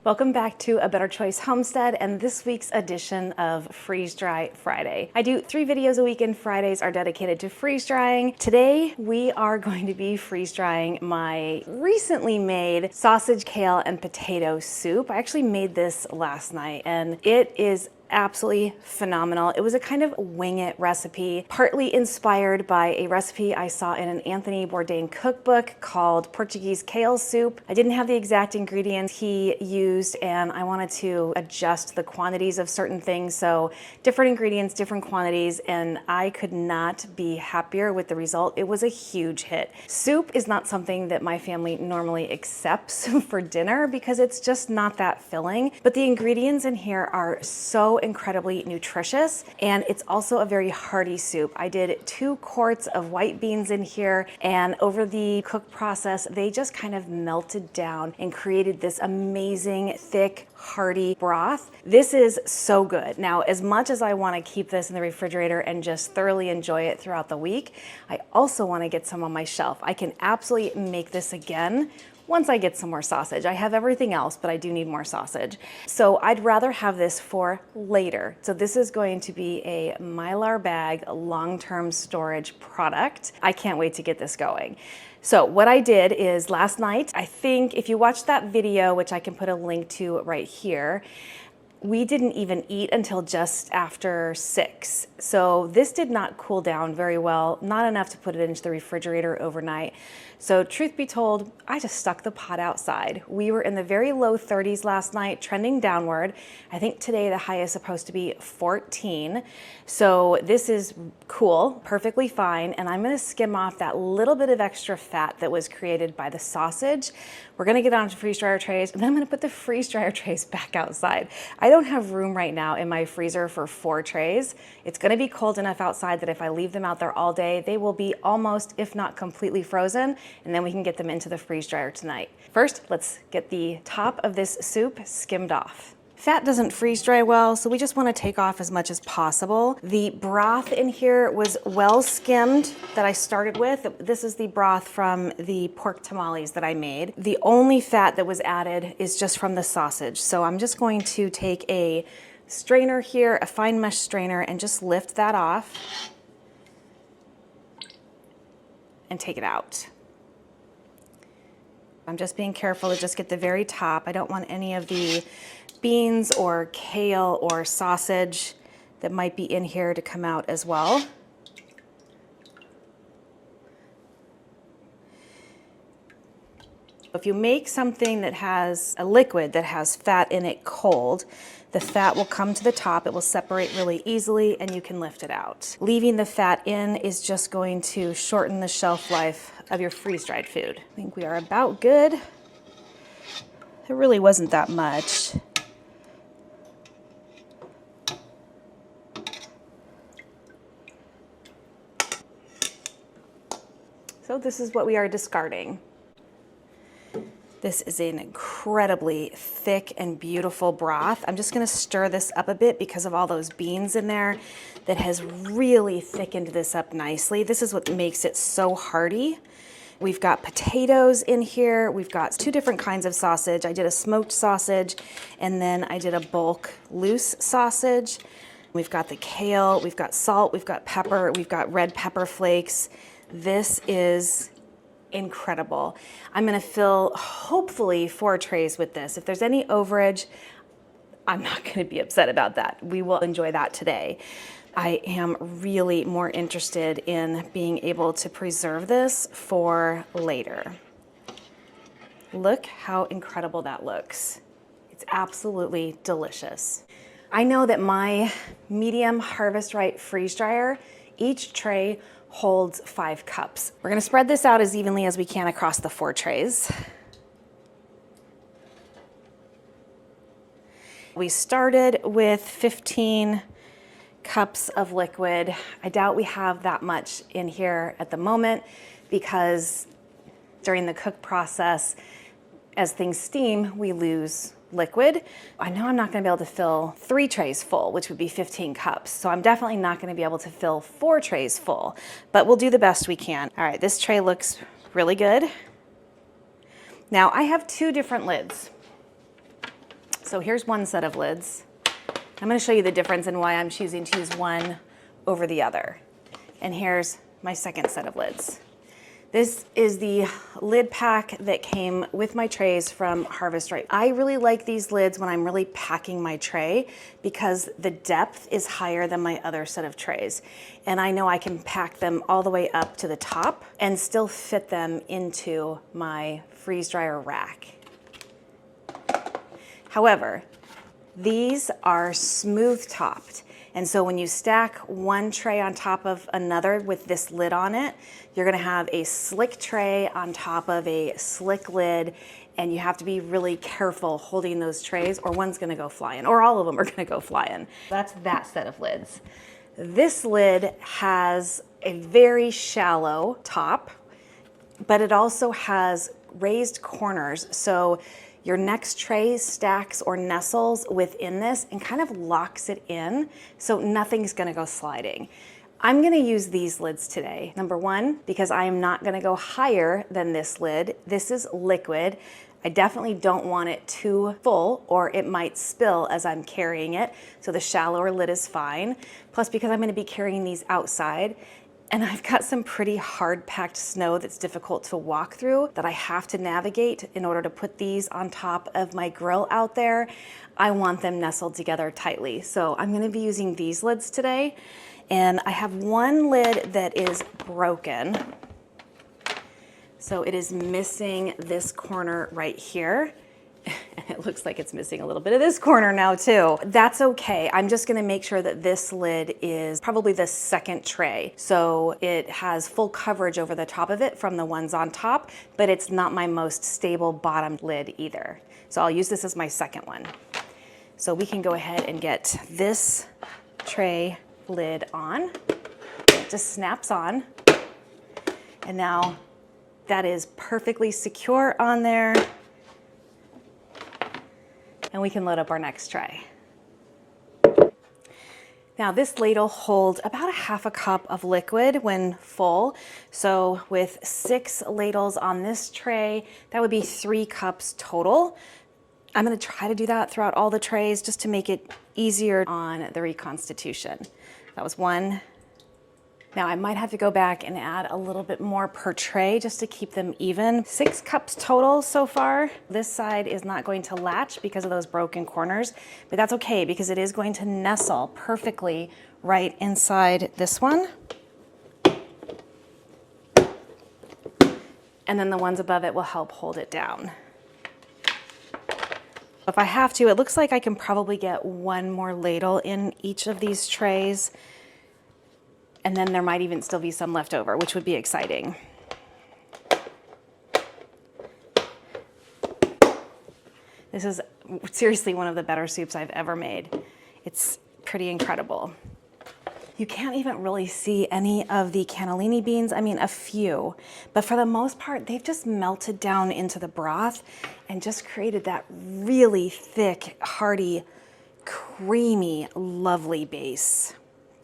Welcome back to A Better Choice Homestead and this week's edition of Freeze Dry Friday. I do 3 videos a week and Fridays are dedicated to freeze drying. Today we are going to be freeze drying my recently made sausage, kale, and potato soup. I actually made this last night and it is absolutely phenomenal. It was a kind of wing it recipe, partly inspired by a recipe I saw in an Anthony Bourdain cookbook called Portuguese Kale Soup. I didn't have the exact ingredients he used and I wanted to adjust the quantities of certain things. So different ingredients, different quantities, and I could not be happier with the result. It was a huge hit. Soup is not something that my family normally accepts for dinner because it's just not that filling, but the ingredients in here are so incredibly nutritious, and it's also a very hearty soup. I did 2 quarts of white beans in here, and over the cook process, they just kind of melted down and created this amazing, thick, hearty broth. This is so good. Now, as much as I want to keep this in the refrigerator and just thoroughly enjoy it throughout the week, I also want to get some on my shelf. I can absolutely make this again once I get some more sausage. I have everything else, but I do need more sausage. So I'd rather have this for later. So this is going to be a Mylar bag long-term storage product. I can't wait to get this going. So what I did is last night, I think if you watched that video, which I can put a link to right here, we didn't even eat until just after 6. So this did not cool down very well, not enough to put it into the refrigerator overnight. So truth be told, I just stuck the pot outside. We were in the very low 30s last night, trending downward. I think today the high is supposed to be 14. So this is cool, perfectly fine. And I'm gonna skim off that little bit of extra fat that was created by the sausage. We're gonna get onto freeze dryer trays, and then I'm gonna put the freeze dryer trays back outside. I don't have room right now in my freezer for 4 trays. It's gonna be cold enough outside that if I leave them out there all day, they will be almost, if not completely frozen, and then we can get them into the freeze dryer tonight. First, let's get the top of this soup skimmed off. Fat doesn't freeze dry well, so we just want to take off as much as possible. The broth in here was well skimmed that I started with. This is the broth from the pork tamales that I made. The only fat that was added is just from the sausage. So I'm just going to take a strainer here, a fine mesh strainer, and just lift that off and take it out. I'm just being careful to just get the very top. I don't want any of the beans or kale or sausage that might be in here to come out as well. If you make something that has a liquid that has fat in it cold, the fat will come to the top, it will separate really easily, and you can lift it out. Leaving the fat in is just going to shorten the shelf life of your freeze-dried food. I think we are about good. There really wasn't that much. So this is what we are discarding. This is an incredibly thick and beautiful broth. I'm just gonna stir this up a bit because of all those beans in there that has really thickened this up nicely. This is what makes it so hearty. We've got potatoes in here. We've got 2 different kinds of sausage. I did a smoked sausage and then I did a bulk loose sausage. We've got the kale, we've got salt, we've got pepper, we've got red pepper flakes. This is incredible. I'm gonna fill hopefully 4 trays with this. If there's any overage, I'm not gonna be upset about that. We will enjoy that today. I am really more interested in being able to preserve this for later. Look how incredible that looks. It's absolutely delicious. I know that my medium Harvest Right freeze dryer, each tray holds 5 cups. We're gonna spread this out as evenly as we can across the 4 trays. We started with 15 cups of liquid. I doubt we have that much in here at the moment because during the cook process, as things steam, we lose liquid. I know I'm not gonna be able to fill 3 trays full, which would be 15 cups. So I'm definitely not gonna be able to fill 4 trays full, but we'll do the best we can. All right, this tray looks really good. Now I have 2 different lids. So here's one set of lids. I'm going to show you the difference in why I'm choosing to use one over the other. And here's my second set of lids. This is the lid pack that came with my trays from Harvest Right. I really like these lids when I'm really packing my tray because the depth is higher than my other set of trays. And I know I can pack them all the way up to the top and still fit them into my freeze dryer rack. However, these are smooth topped. And so when you stack one tray on top of another with this lid on it, you're gonna have a slick tray on top of a slick lid, and you have to be really careful holding those trays or one's gonna go flying, or all of them are gonna go flying. That's that set of lids. This lid has a very shallow top, but it also has raised corners. So your next tray stacks or nestles within this and kind of locks it in, so nothing's gonna go sliding. I'm gonna use these lids today. Number one, because I am not gonna go higher than this lid. This is liquid. I definitely don't want it too full or it might spill as I'm carrying it, so the shallower lid is fine. Plus, because I'm gonna be carrying these outside, and I've got some pretty hard packed snow that's difficult to walk through that I have to navigate in order to put these on top of my grill out there. I want them nestled together tightly. So I'm gonna be using these lids today. And I have one lid that is broken. So it is missing this corner right here. And it looks like it's missing a little bit of this corner now too. That's okay. I'm just gonna make sure that this lid is probably the second tray. So it has full coverage over the top of it from the ones on top, but it's not my most stable bottom lid either. So I'll use this as my second one. So we can go ahead and get this tray lid on. It just snaps on. And now that is perfectly secure on there. And we can load up our next tray. Now this ladle holds about a half a cup of liquid when full. So with 6 ladles on this tray, that would be 3 cups total. I'm gonna try to do that throughout all the trays just to make it easier on the reconstitution. That was 1. Now I might have to go back and add a little bit more per tray just to keep them even. 6 cups total so far. This side is not going to latch because of those broken corners, but that's okay because it is going to nestle perfectly right inside this one. And then the ones above it will help hold it down. If I have to, it looks like I can probably get 1 more ladle in each of these trays. And then there might even still be some left over, which would be exciting. This is seriously one of the better soups I've ever made. It's pretty incredible. You can't even really see any of the cannellini beans. I mean, a few, but for the most part, they've just melted down into the broth and just created that really thick, hearty, creamy, lovely base.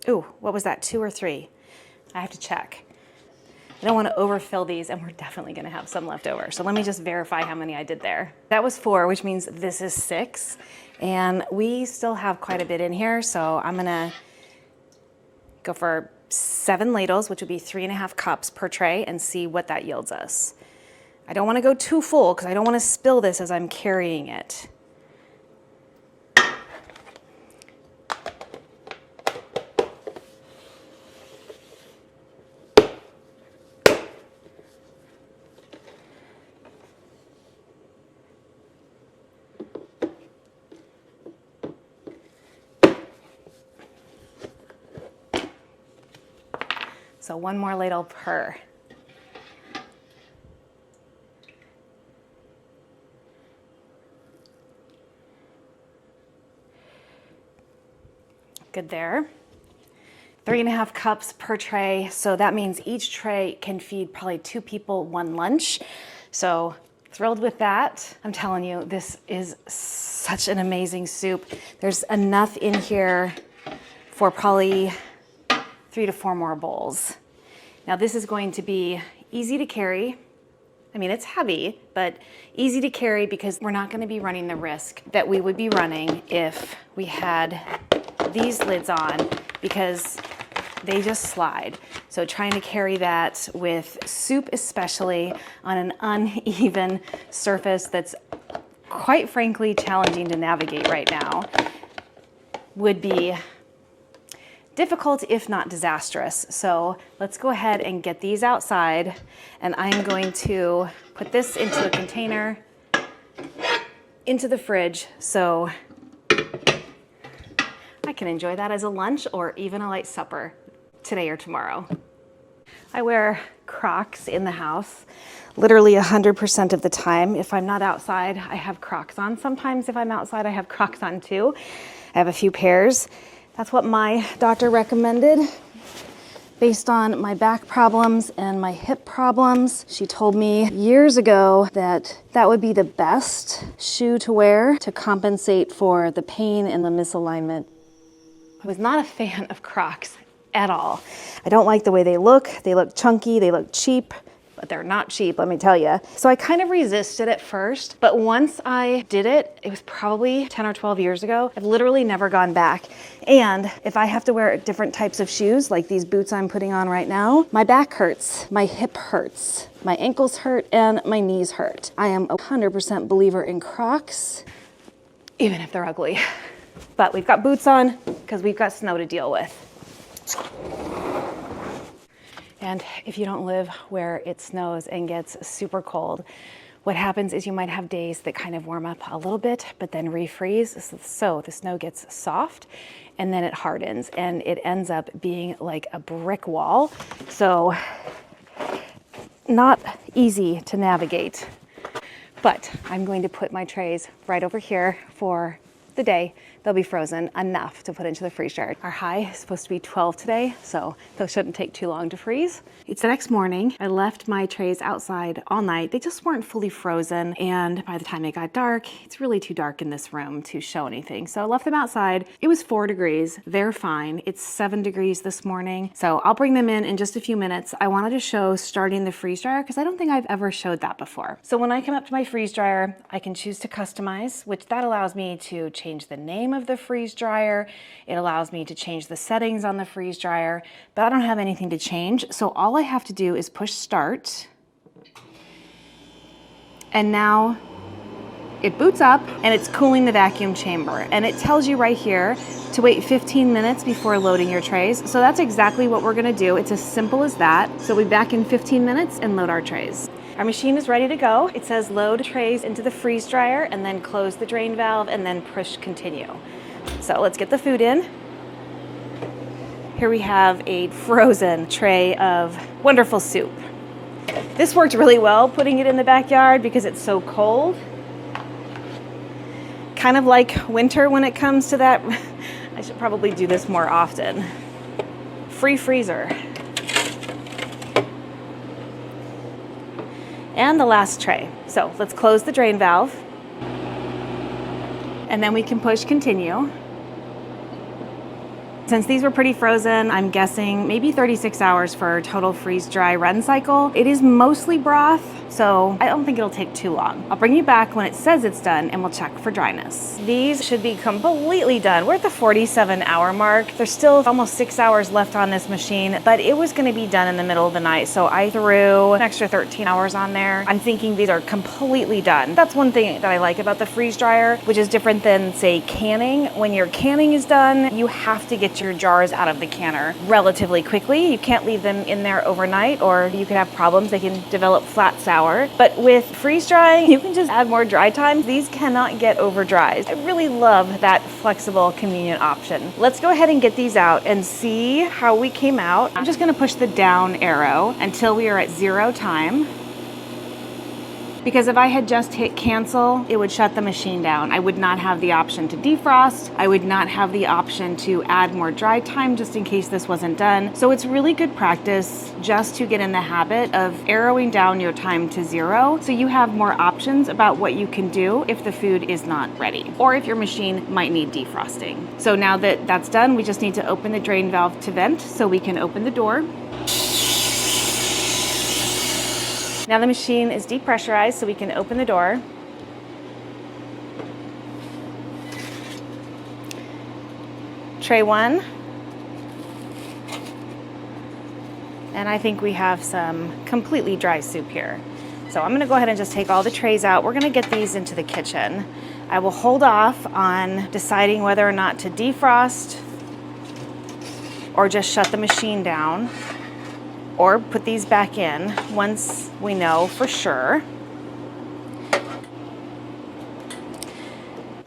Ooh, what was that, 2 or 3? I have to check. I don't want to overfill these, and we're definitely going to have some left over. So let me just verify how many I did there. That was 4, which means this is 6. And we still have quite a bit in here, so I'm going to go for 7 ladles, which would be 3.5 cups per tray, and see what that yields us. I don't want to go too full because I don't want to spill this as I'm carrying it. So 1 more ladle per. Good there. 3.5 cups per tray. So that means each tray can feed probably 2 people 1 lunch. So thrilled with that. I'm telling you, this is such an amazing soup. There's enough in here for probably 3 to 4 more bowls. Now this is going to be easy to carry, I mean, it's heavy, but easy to carry because we're not gonna be running the risk that we would be running if we had these lids on, because they just slide. So trying to carry that with soup, especially on an uneven surface that's quite frankly challenging to navigate right now, would be difficult, if not disastrous. So let's go ahead and get these outside, and I'm going to put this into a container, into the fridge, so I can enjoy that as a lunch or even a light supper today or tomorrow. I wear Crocs in the house literally 100% of the time. If I'm not outside, I have Crocs on. Sometimes if I'm outside, I have Crocs on too. I have a few pairs. That's what my doctor recommended based on my back problems and my hip problems. She told me years ago that that would be the best shoe to wear to compensate for the pain and the misalignment. I was not a fan of Crocs at all. I don't like the way they look. They look chunky, they look cheap, but they're not cheap, let me tell you. So I kind of resisted at first, but once I did it, it was probably 10 or 12 years ago, I've literally never gone back. And if I have to wear different types of shoes, like these boots I'm putting on right now, my back hurts, my hip hurts, my ankles hurt, and my knees hurt. I am a 100% believer in Crocs, even if they're ugly. But we've got boots on because we've got snow to deal with. And if you don't live where it snows and gets super cold, what happens is you might have days that kind of warm up a little bit, but then refreeze. So the snow gets soft and then it hardens and it ends up being like a brick wall. So not easy to navigate, but I'm going to put my trays right over here for the day. They'll be frozen enough to put into the freeze dryer. Our high is supposed to be 12 today, so those shouldn't take too long to freeze. It's the next morning. I left my trays outside all night. They just weren't fully frozen, and by the time it got dark, it's really too dark in this room to show anything. So I left them outside. It was 4 degrees. They're fine. It's 7 degrees this morning, so I'll bring them in just a few minutes. I wanted to show starting the freeze dryer because I don't think I've ever showed that before. So when I come up to my freeze dryer, I can choose to customize, which that allows me to change the name of the freeze dryer. It allows me to change the settings on the freeze dryer, but I don't have anything to change. So all I have to do is push start. And now it boots up and it's cooling the vacuum chamber. And it tells you right here to wait 15 minutes before loading your trays. So that's exactly what we're gonna do. It's as simple as that. So we'll be back in 15 minutes and load our trays. Our machine is ready to go. It says load trays into the freeze dryer and then close the drain valve and then push continue. So let's get the food in. Here we have a frozen tray of wonderful soup. This worked really well, putting it in the backyard because it's so cold. Kind of like winter when it comes to that. I should probably do this more often. Free freezer. And the last tray. So let's close the drain valve. And then we can push continue. Since these were pretty frozen, I'm guessing maybe 36 hours for total freeze dry run cycle. It is mostly broth, so I don't think it'll take too long. I'll bring you back when it says it's done and we'll check for dryness. These should be completely done. We're at the 47-hour mark. There's still almost 6 hours left on this machine, but it was gonna be done in the middle of the night, so I threw an extra 13 hours on there. I'm thinking these are completely done. That's one thing that I like about the freeze dryer, which is different than, say, canning. When your canning is done, you have to get your jars out of the canner relatively quickly. You can't leave them in there overnight or you could have problems. They can develop flat sour. But with freeze drying, you can just add more dry time. These cannot get over dried. I really love that flexible, convenient option. Let's go ahead and get these out and see how we came out. I'm just gonna push the down arrow until we are at 0 time. Because if I had just hit cancel, it would shut the machine down. I would not have the option to defrost. I would not have the option to add more dry time just in case this wasn't done. So it's really good practice just to get in the habit of arrowing down your time to 0 so you have more options about what you can do if the food is not ready or if your machine might need defrosting. So now that that's done, we just need to open the drain valve to vent so we can open the door. Now the machine is depressurized, so we can open the door. Tray 1. And I think we have some completely dry soup here. So I'm gonna go ahead and just take all the trays out. We're gonna get these into the kitchen. I will hold off on deciding whether or not to defrost or just shut the machine down or put these back in once we know for sure.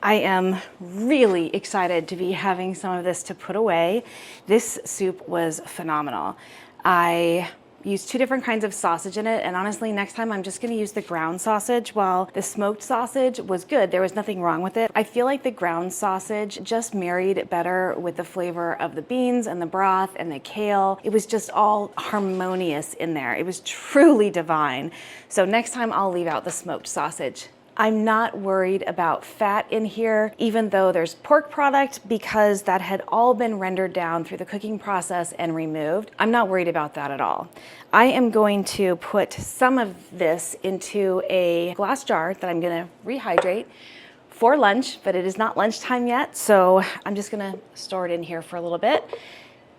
I am really excited to be having some of this to put away. This soup was phenomenal. I used 2 different kinds of sausage in it, and honestly, next time I'm just gonna use the ground sausage. While the smoked sausage was good, there was nothing wrong with it. I feel like the ground sausage just married better with the flavor of the beans and the broth and the kale. It was just all harmonious in there. It was truly divine. So next time I'll leave out the smoked sausage. I'm not worried about fat in here, even though there's pork product, because that had all been rendered down through the cooking process and removed. I'm not worried about that at all. I am going to put some of this into a glass jar that I'm gonna rehydrate for lunch, but it is not lunchtime yet, so I'm just gonna store it in here for a little bit.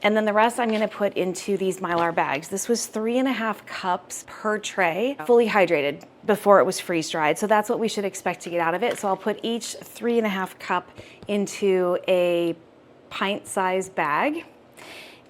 And then the rest I'm gonna put into these Mylar bags. This was 3.5 cups per tray, fully hydrated before it was freeze dried. So that's what we should expect to get out of it. So I'll put each 3.5 cup into a pint-sized bag.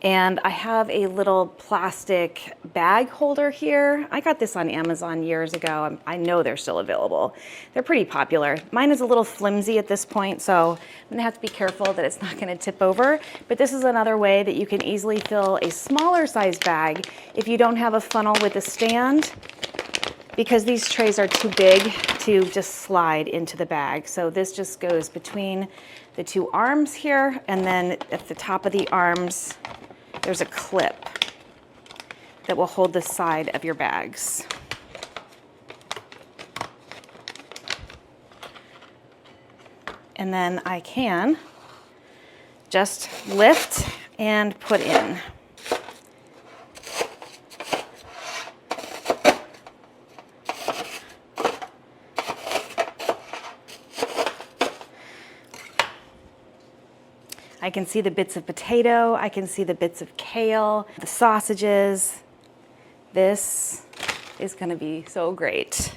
And I have a little plastic bag holder here. I got this on Amazon years ago. I know they're still available. They're pretty popular. Mine is a little flimsy at this point, so I'm gonna have to be careful that it's not gonna tip over. But this is another way that you can easily fill a smaller size bag if you don't have a funnel with a stand, because these trays are too big to just slide into the bag. So this just goes between the 2 arms here, and then at the top of the arms, there's a clip that will hold the side of your bags. And then I can just lift and put in. I can see the bits of potato, I can see the bits of kale, the sausages. This is gonna be so great.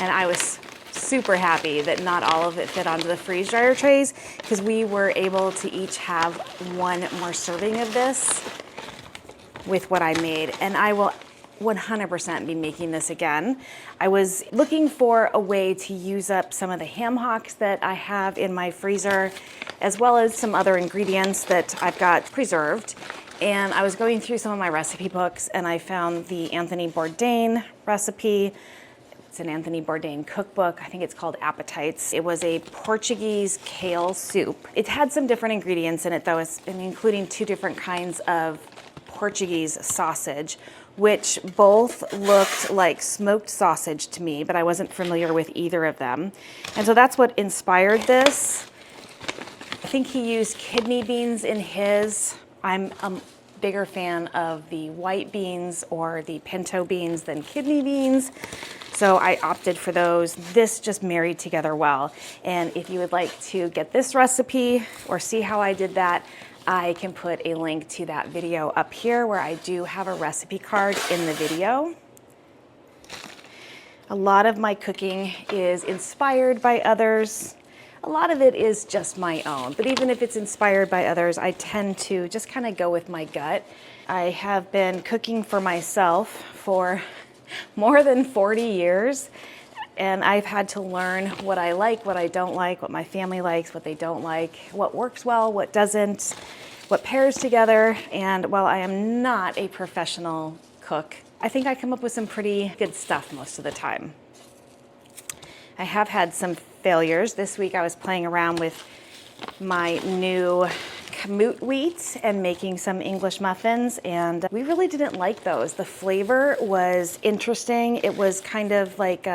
And I was super happy that not all of it fit onto the freeze dryer trays, because we were able to each have 1 more serving of this with what I made. And I will 100% be making this again. I was looking for a way to use up some of the ham hocks that I have in my freezer, as well as some other ingredients that I've got preserved. And I was going through some of my recipe books, and I found the Anthony Bourdain recipe. It's an Anthony Bourdain cookbook. I think it's called Appetites. It was a Portuguese kale soup. It had some different ingredients in it though, including 2 different kinds of Portuguese sausage, which both looked like smoked sausage to me, but I wasn't familiar with either of them. And so that's what inspired this. I think he used kidney beans in his. I'm a bigger fan of the white beans or the pinto beans than kidney beans, so I opted for those. This just married together well. And if you would like to get this recipe or see how I did that, I can put a link to that video up here, where I do have a recipe card in the video. A lot of my cooking is inspired by others. A lot of it is just my own, but even if it's inspired by others, I tend to just kind of go with my gut. I have been cooking for myself for more than 40 years, and I've had to learn what I like, what I don't like, what my family likes, what they don't like, what works well, what doesn't, what pairs together. And while I am not a professional cook, I think I come up with some pretty good stuff most of the time. I have had some failures. This week I was playing around with my new kamut wheat and making some English muffins, and we really didn't like those. The flavor was interesting. It was kind of like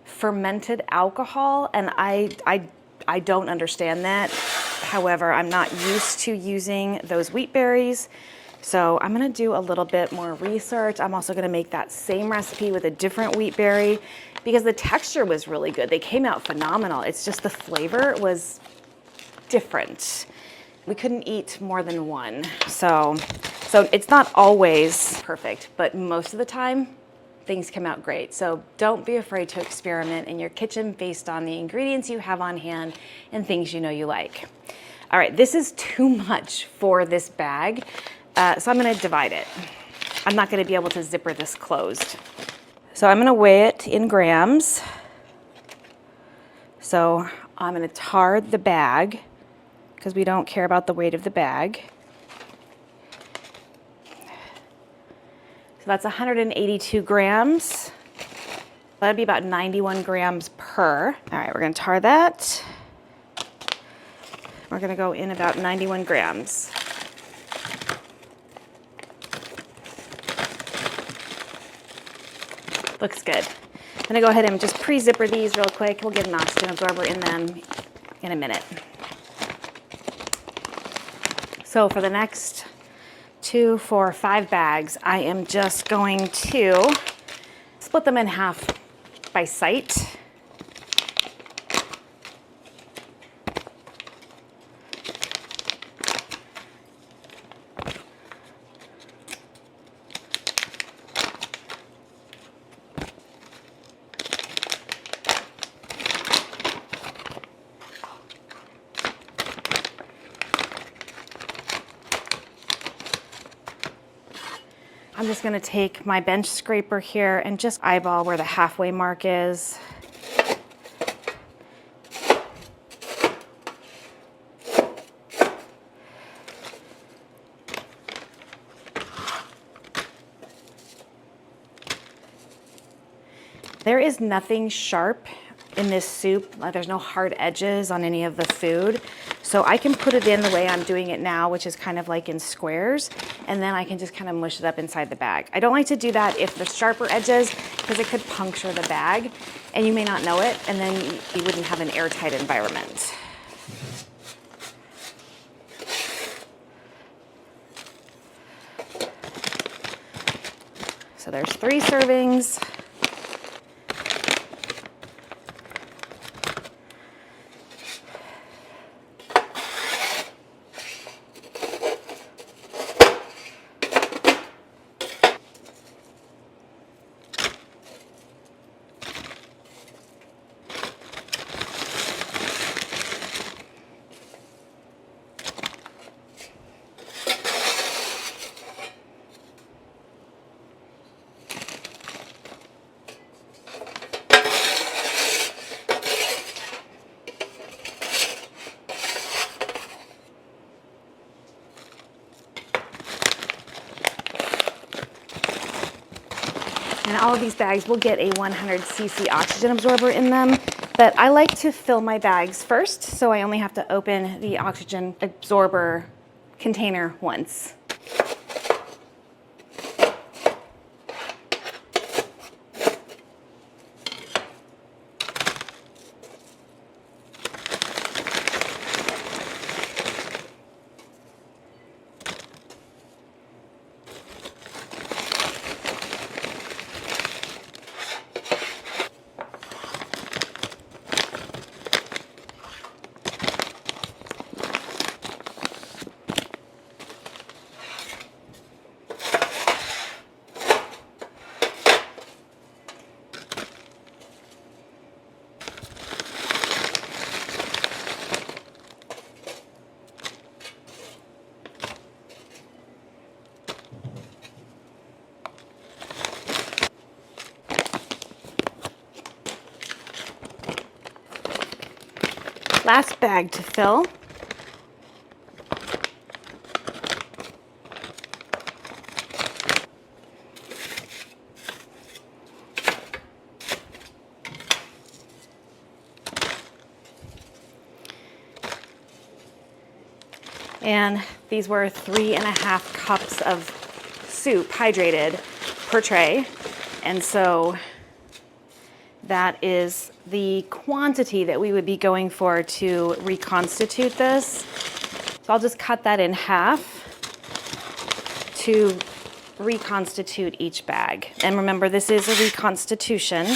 fermented alcohol, and I don't understand that. However, I'm not used to using those wheat berries. So I'm gonna do a little bit more research. I'm also gonna make that same recipe with a different wheat berry because the texture was really good. They came out phenomenal. It's just the flavor was different. We couldn't eat more than one. So it's not always perfect, but most of the time, things come out great. So don't be afraid to experiment in your kitchen based on the ingredients you have on hand and things you know you like. All right, this is too much for this bag. So I'm gonna divide it. I'm not gonna be able to zipper this closed. So I'm gonna weigh it in grams. So I'm gonna tar the bag because we don't care about the weight of the bag. So that's 182 grams. That'd be about 91 grams per. All right, we're gonna tar that. We're gonna go in about 91 grams. Looks good. I'm gonna go ahead and just pre-zipper these real quick. We'll get an oxygen absorber in them in a minute. So for the next 2, 4, 5 bags, I am just going to split them in half by sight. I'm just gonna take my bench scraper here and just eyeball where the halfway mark is. There is nothing sharp in this soup. There's no hard edges on any of the food. So I can put it in the way I'm doing it now, which is kind of like in squares, and then I can just kind of mush it up inside the bag. I don't like to do that if there's sharper edges because it could puncture the bag and you may not know it, and then you wouldn't have an airtight environment. So there's 3 servings. And all of these bags will get a 100cc oxygen absorber in them, but I like to fill my bags first, so I only have to open the oxygen absorber container once. Last bag to fill. And these were 3.5 cups of soup, hydrated, per tray. And so That is the quantity that we would be going for to reconstitute this. So I'll just cut that in half to reconstitute each bag. And remember, this is a reconstitution,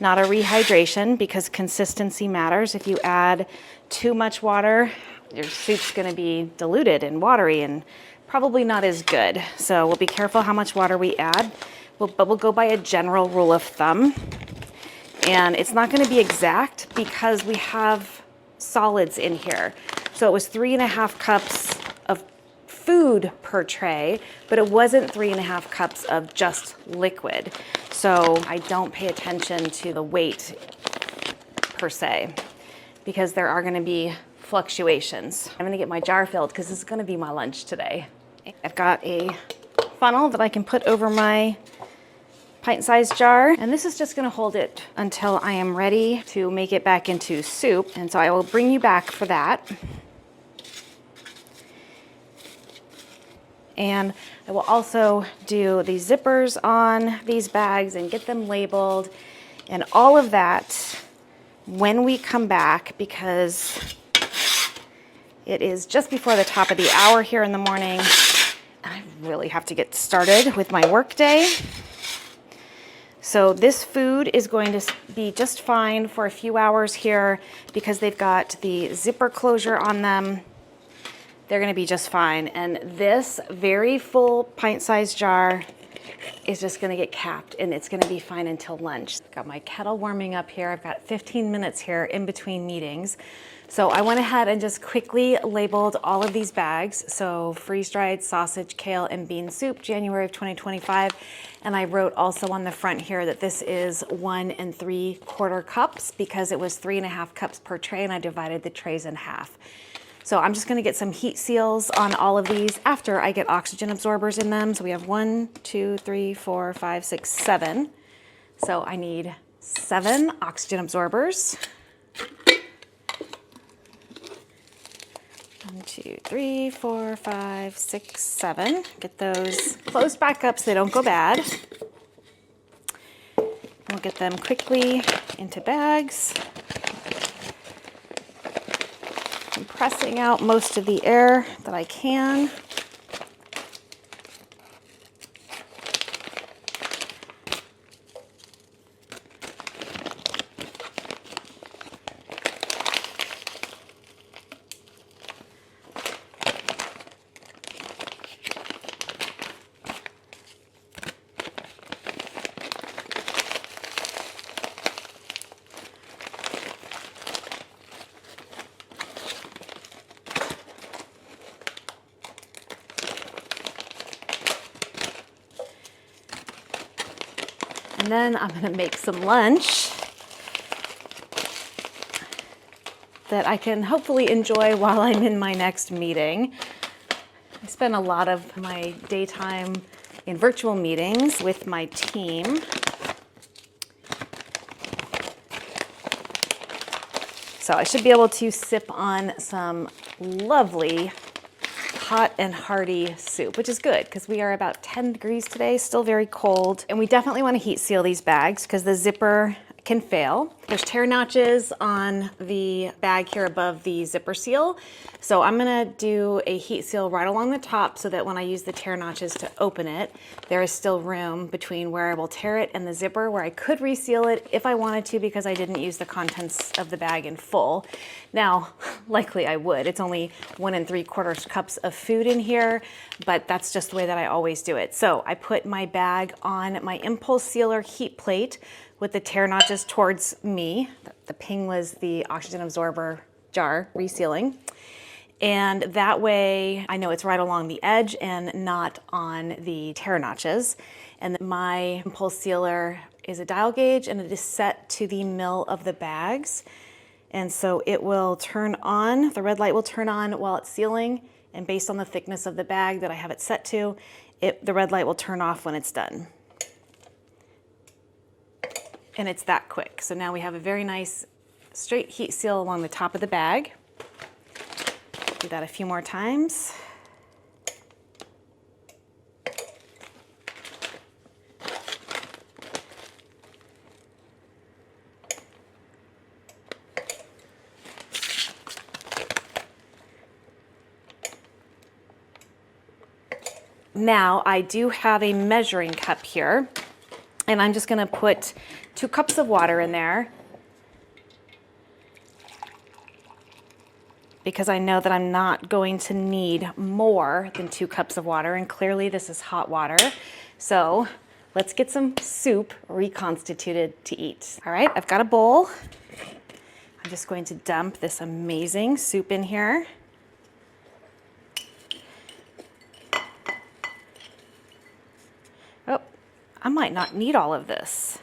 not a rehydration, because consistency matters. If you add too much water, your soup's gonna be diluted and watery and probably not as good. So we'll be careful how much water we add, but we'll go by a general rule of thumb. And it's not gonna be exact because we have solids in here. So it was 3.5 cups of food per tray, but it wasn't 3.5 cups of just liquid. So I don't pay attention to the weight per se, because there are gonna be fluctuations. I'm gonna get my jar filled because this is gonna be my lunch today. I've got a funnel that I can put over my pint-sized jar, and this is just gonna hold it until I am ready to make it back into soup. And so I will bring you back for that. And I will also do the zippers on these bags and get them labeled and all of that when we come back, because it is just before the top of the hour here in the morning. I really have to get started with my work day. So this food is going to be just fine for a few hours here because they've got the zipper closure on them. They're gonna be just fine. And this very full pint-sized jar is just gonna get capped and it's gonna be fine until lunch. Got my kettle warming up here. I've got 15 minutes here in between meetings. So I went ahead and just quickly labeled all of these bags. So freeze-dried sausage, kale, and bean soup, January of 2025. And I wrote also on the front here that this is 1 3/4 cups because it was 3.5 cups per tray, and I divided the trays in half. So I'm just gonna get some heat seals on all of these after I get oxygen absorbers in them. So we have 1, 2, 3, 4, 5, 6, 7. So I need 7 oxygen absorbers. 1, 2, 3, 4, 5, 6, 7. Get those closed back up so they don't go bad. We'll get them quickly into bags. I'm pressing out most of the air that I can. And then I'm gonna make some lunch that I can hopefully enjoy while I'm in my next meeting. I spend a lot of my daytime in virtual meetings with my team. So I should be able to sip on some lovely hot and hearty soup, which is good because we are about 10 degrees today, still very cold. And we definitely want to heat seal these bags because the zipper can fail. There's tear notches on the bag here above the zipper seal. So I'm gonna do a heat seal right along the top so that when I use the tear notches to open it, there is still room between where I will tear it and the zipper where I could reseal it if I wanted to because I didn't use the contents of the bag in full. Now, likely I would. It's only 1 3/4 cups of food in here, but that's just the way that I always do it. So I put my bag on my impulse sealer heat plate with the tear notches towards me. The ping was the oxygen absorber jar resealing. And that way I know it's right along the edge and not on the tear notches. And my impulse sealer is a dial gauge and it is set to the mill of the bags. And so it will turn on, the red light will turn on while it's sealing. And based on the thickness of the bag that I have it set to, the red light will turn off when it's done. And it's that quick. So now we have a very nice straight heat seal along the top of the bag. Do that a few more times. Now I do have a measuring cup here, and I'm just gonna put 2 cups of water in there because I know that I'm not going to need more than 2 cups of water, and clearly this is hot water. So let's get some soup reconstituted to eat. All right, I've got a bowl. I'm just going to dump this amazing soup in here. Oh, I might not need all of this.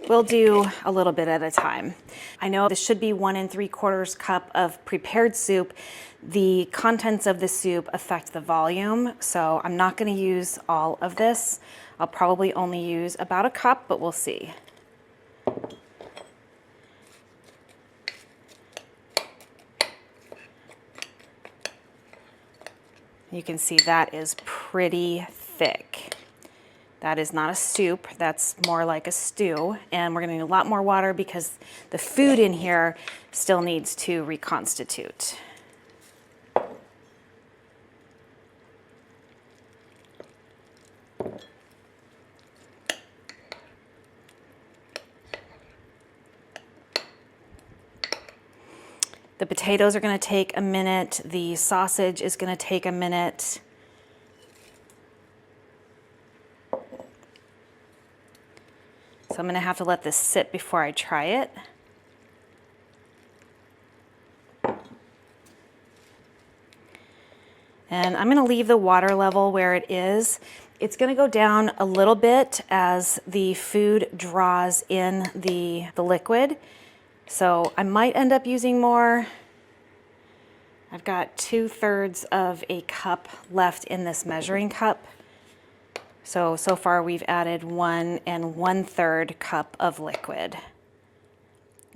We'll do a little bit at a time. I know this should be 1 3/4 cup of prepared soup. The contents of the soup affect the volume, so I'm not going to use all of this. I'll probably only use about a cup, but we'll see. You can see that is pretty thick. That is not a soup, that's more like a stew. And we're gonna need a lot more water because the food in here still needs to reconstitute. The potatoes are gonna take a minute. The sausage is gonna take a minute. So I'm gonna have to let this sit before I try it. And I'm gonna leave the water level where it is. It's gonna go down a little bit as the food draws in the liquid. So I might end up using more. I've got 2/3 of a cup left in this measuring cup. So far we've added 1 1/3 cup of liquid.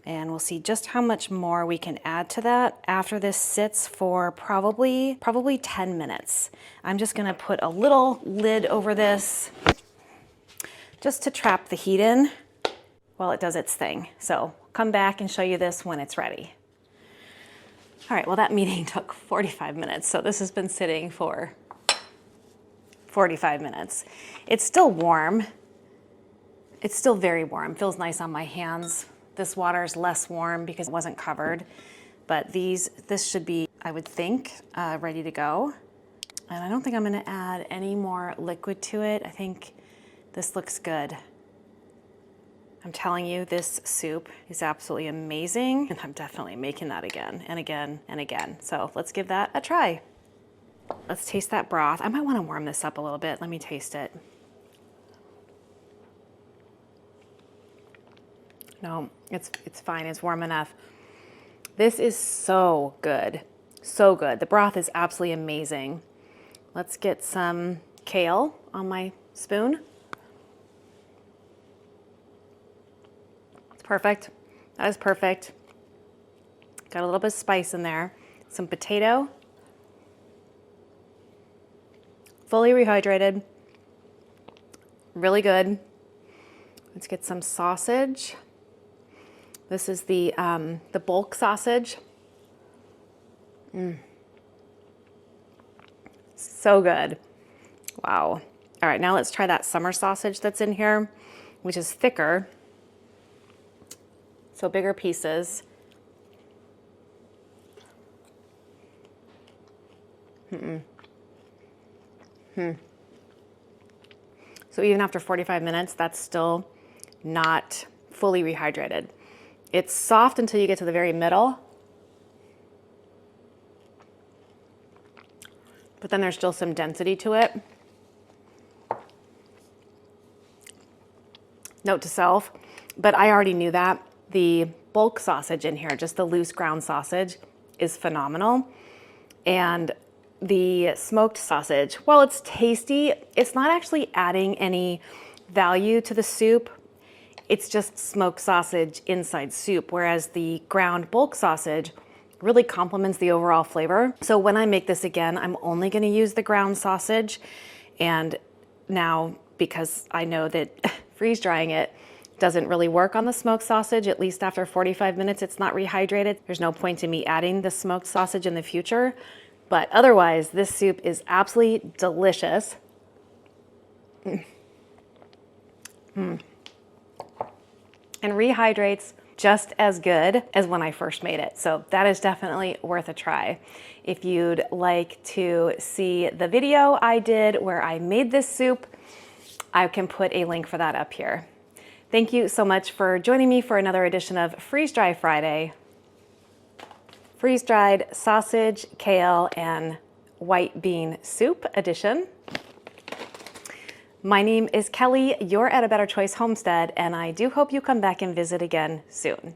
And we'll see just how much more we can add to that after this sits for probably 10 minutes. I'm just gonna put a little lid over this just to trap the heat in while it does its thing. So come back and show you this when it's ready. All right, well that meeting took 45 minutes, so this has been sitting for 45 minutes. It's still warm. It's still very warm, feels nice on my hands. This water is less warm because it wasn't covered, but this should be, I would think, ready to go. And I don't think I'm gonna add any more liquid to it. I think this looks good. I'm telling you, this soup is absolutely amazing, and I'm definitely making that again and again and again. So let's give that a try. Let's taste that broth. I might want to warm this up a little bit. Let me taste it. No, it's fine. It's warm enough. This is so good. So good. The broth is absolutely amazing. Let's get some kale on my spoon. It's perfect. That is perfect. Got a little bit of spice in there. Some potato. Fully rehydrated. Really good. Let's get some sausage. This is the bulk sausage. So good. Wow. All right, now let's try that summer sausage that's in here, which is thicker. So bigger pieces. So even after 45 minutes, that's still not fully rehydrated. It's soft until you get to the very middle, but then there's still some density to it. Note to self, but I already knew that. The bulk sausage in here, just the loose ground sausage, is phenomenal. And the smoked sausage, while it's tasty, it's not actually adding any value to the soup. It's just smoked sausage inside soup, whereas the ground bulk sausage really complements the overall flavor. So when I make this again, I'm only gonna use the ground sausage. And now, because I know that freeze drying it doesn't really work on the smoked sausage, at least after 45 minutes, it's not rehydrated. There's no point in me adding the smoked sausage in the future. But otherwise, this soup is absolutely delicious. And rehydrates just as good as when I first made it. So that is definitely worth a try. If you'd like to see the video I did where I made this soup, I can put a link for that up here. Thank you so much for joining me for another edition of Freeze Dry Friday. Freeze-dried sausage, kale, and white bean soup edition. My name is Kelly, you're at A Better Choice Homestead, and I do hope you come back and visit again soon.